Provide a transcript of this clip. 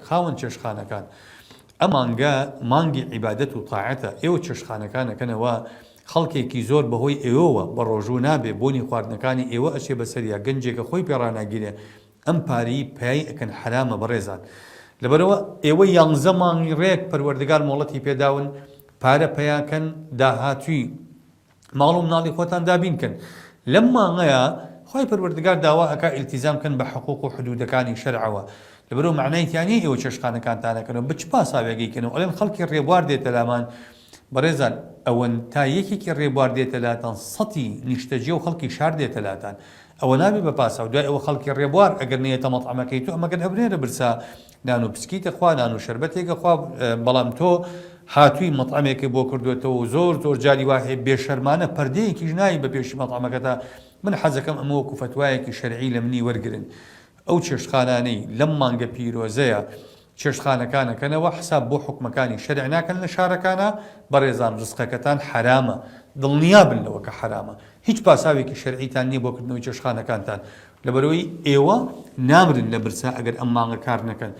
خاوەن چێشخانەکان ئەم مانگی عیبادەت و تاعەتە ئێوە چێشخانەکانەکەنەوە خەڵکێکی زۆر بەهۆی ئێوەوە بە ڕۆژوو نابێ بۆنی خواردنەکانی ئێوە ئەچێ بەسەریا گەنجێکە خۆی پێڕاناگیرێ ئەم پارەی پێی ئەکەن حرامە بەڕێزان لەبەرەوە ئێوە 11 مانگی ڕێک پەروەردگار مۆڵەتی پێداون پارە پەیاکەن داهاتووی ماڵ و مناڵی خۆتان دابینکەن لەم مانگەیە خۆی پەروەردگار داوا ئەکا ئیلتیزام کەن بە حقوق و حدودەکانی شەرعەوە لەبەرەوە معنایەتی ئێوە چێشخانەکانتانەکەنەوە بچ پاساوێگەیکەنەوە ئەڵێن خەڵکی ڕێبوار دێتە لامان بەڕێزان ئەوەن تا یەکێکی ڕێبوار دێتە لاتان سەتی نیشتەجێ و خەڵکی شار دێتە لاتان ئەوە نابێ بە پاساو دوای ئەوە خەڵکی ڕێبوار ئەگەر نێتە مەطعەمەکەی تۆ ئەمەگەر هەبرێرە برسا نان و پسکیتە خوا نان و شەربەتێکە خوا بەڵام تۆ هاتووی مەطعەمێکی بۆ کردوێتەوە و زۆر جاری وایە بێشەرمانە پەردەیەکیش نایی بە پێشی مەطعەمەکەتا من حەزەکەم ئەمە وەکو فەتوایەکی شەرعی لە منی وەرگرن ئەو چێشتخانانەی لەم مانگە پیرۆزەیە چێشتخانەکانەکەنەوە حساب بۆ حکومەکانی شەرع ناکەن لە شارەکانە بەڕێزان ڕزقەکەتان حرامە دڵنیا بن لەوە کە حرامە هیچ پاساوێکی شەرعیتان نییە بۆ کردنەوەی چێشتخانەکانتان لەبەرەوەی ئێوە نامرن لە برسا ئەگەر ئەم مانگە کار نەکەن